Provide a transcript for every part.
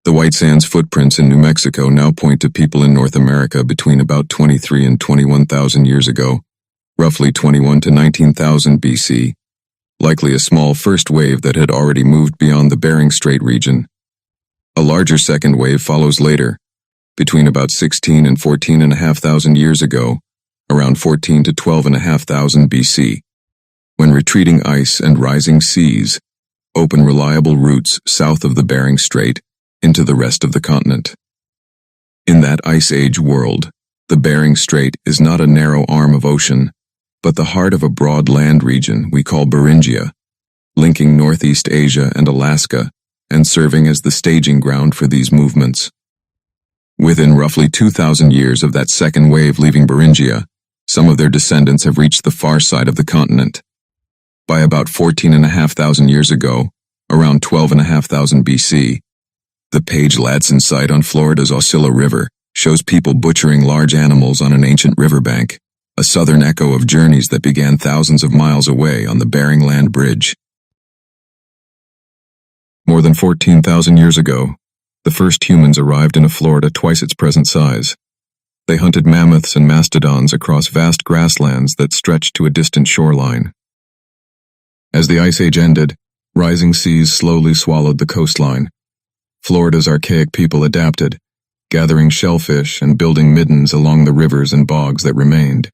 The White Sands footprints in New Mexico now point to people in North America between about 23 and 21,000 years ago, roughly 21 to 19,000 BC, likely a small first wave that had already moved beyond the Bering Strait region. A larger second wave follows later, between about 16 and 14,500 years ago, around 14 to 12,500 BC, when retreating ice and rising seas open reliable routes south of the Bering Strait into the rest of the continent. In that Ice Age world, the Bering Strait is not a narrow arm of ocean, but the heart of a broad land region we call Beringia, linking Northeast Asia and Alaska and serving as the staging ground for these movements. Within roughly 2,000 years of that second wave leaving Beringia, some of their descendants have reached the far side of the continent. By about 14,500 years ago, around 12,500 BC, the Page-Ladson site on Florida's Ocilla River shows people butchering large animals on an ancient riverbank, a southern echo of journeys that began thousands of miles away on the Bering Land Bridge. More than 14,000 years ago, the first humans arrived in a Florida twice its present size. They hunted mammoths and mastodons across vast grasslands that stretched to a distant shoreline. As the Ice Age ended, rising seas slowly swallowed the coastline. Florida's archaic people adapted, gathering shellfish and building middens along the rivers and bogs that remained.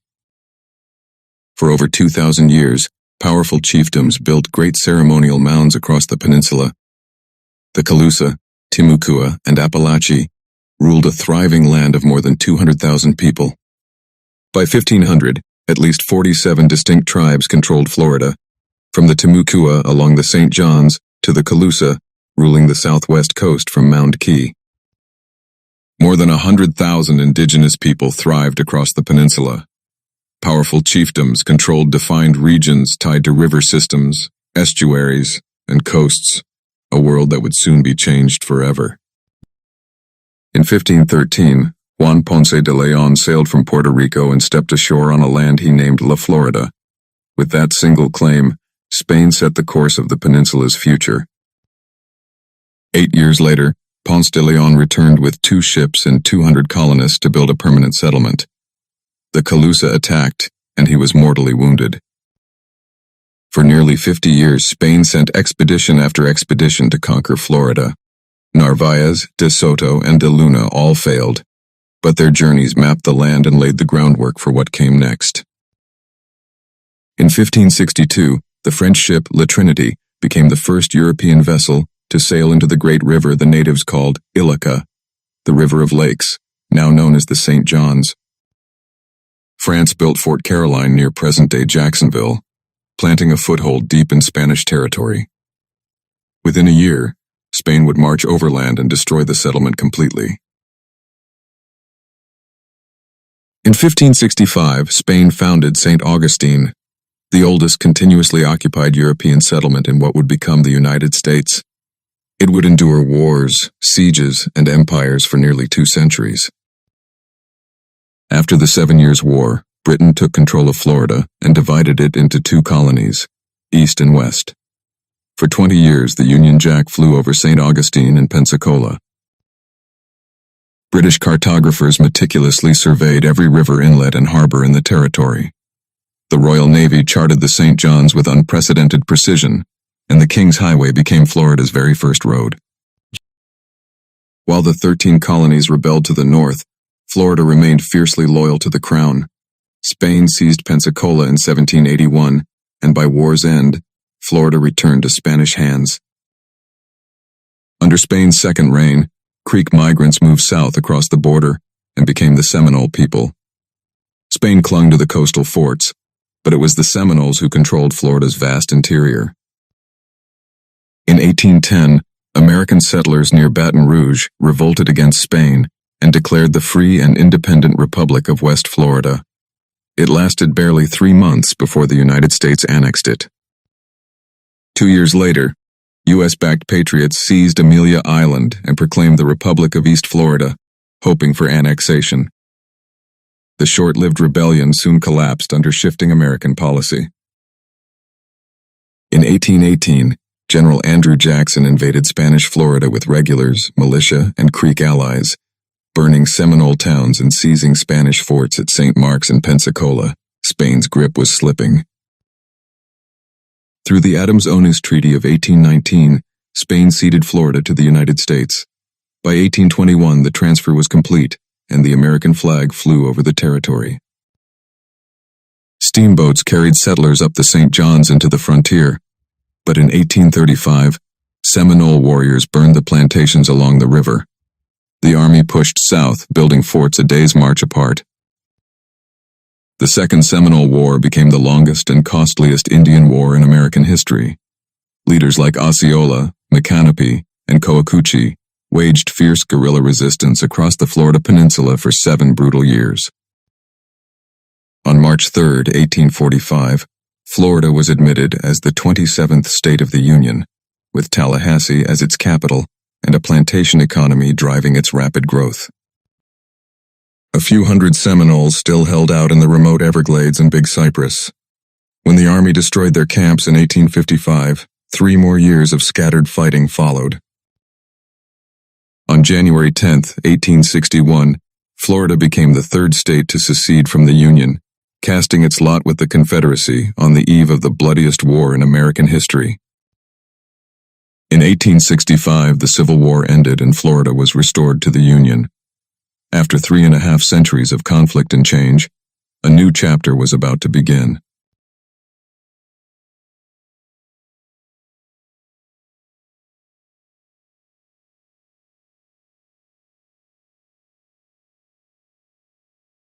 For over 2,000 years, powerful chiefdoms built great ceremonial mounds across the peninsula. The Calusa, Timucua, and Apalachee ruled a thriving land of more than 200,000 people. By 1500, at least 47 distinct tribes controlled Florida, from the Timucua along the St. Johns to the Calusa, ruling the southwest coast from Mound Key. More than 100,000 indigenous people thrived across the peninsula. Powerful chiefdoms controlled defined regions tied to river systems, estuaries, and coasts, a world that would soon be changed forever. In 1513, Juan Ponce de Leon sailed from Puerto Rico and stepped ashore on a land he named La Florida. With that single claim, Spain set the course of the peninsula's future. 8 years later, Ponce de Leon returned with 2 ships and 200 colonists to build a permanent settlement. The Calusa attacked, and he was mortally wounded. For nearly 50 years, Spain sent expedition after expedition to conquer Florida. Narvaez, De Soto, and De Luna all failed, but their journeys mapped the land and laid the groundwork for what came next. In 1562, the French ship La Trinity became the first European vessel to sail into the great river the natives called Illica, the River of Lakes, now known as the St. Johns. France built Fort Caroline near present-day Jacksonville, planting a foothold deep in Spanish territory. Within a year, Spain would march overland and destroy the settlement completely. In 1565, Spain founded St. Augustine, the oldest continuously occupied European settlement in what would become the United States. It would endure wars, sieges, and empires for nearly 2 centuries. After the 7 Years' War, Britain took control of Florida and divided it into 2 colonies, East and West. For 20 years, the Union Jack flew over St. Augustine and Pensacola. British cartographers meticulously surveyed every river inlet and harbor in the territory. The Royal Navy charted the St. Johns with unprecedented precision, and the King's Highway became Florida's very first road. While the 13 colonies rebelled to the north, Florida remained fiercely loyal to the crown. Spain seized Pensacola in 1781, and by war's end, Florida returned to Spanish hands. Under Spain's second reign, Creek migrants moved south across the border and became the Seminole people. Spain clung to the coastal forts, but it was the Seminoles who controlled Florida's vast interior. In 1810, American settlers near Baton Rouge revolted against Spain and declared the free and independent Republic of West Florida. It lasted barely 3 months before the United States annexed it. 2 years later, U.S.-backed patriots seized Amelia Island and proclaimed the Republic of East Florida, hoping for annexation. The short-lived rebellion soon collapsed under shifting American policy. In 1818, General Andrew Jackson invaded Spanish Florida with regulars, militia, and Creek allies, burning Seminole towns and seizing Spanish forts at St. Mark's and Pensacola. Spain's grip was slipping. Through the Adams-Onis Treaty of 1819, Spain ceded Florida to the United States. By 1821, the transfer was complete, and the American flag flew over the territory. Steamboats carried settlers up the St. Johns into the frontier, but in 1835, Seminole warriors burned the plantations along the river. The army pushed south, building forts a day's march apart. The Second Seminole War became the longest and costliest Indian war in American history. Leaders like Osceola, Micanopy, and Coacoochee waged fierce guerrilla resistance across the Florida Peninsula for 7 brutal years. On March 3, 1845, Florida was admitted as the 27th state of the Union, with Tallahassee as its capital and a plantation economy driving its rapid growth. A few hundred Seminoles still held out in the remote Everglades and Big Cypress. When the Army destroyed their camps in 1855, 3 more years of scattered fighting followed. On January 10, 1861, Florida became the 3rd state to secede from the Union, casting its lot with the Confederacy on the eve of the bloodiest war in American history. In 1865, the Civil War ended and Florida was restored to the Union. After 3.5 centuries of conflict and change, a new chapter was about to begin.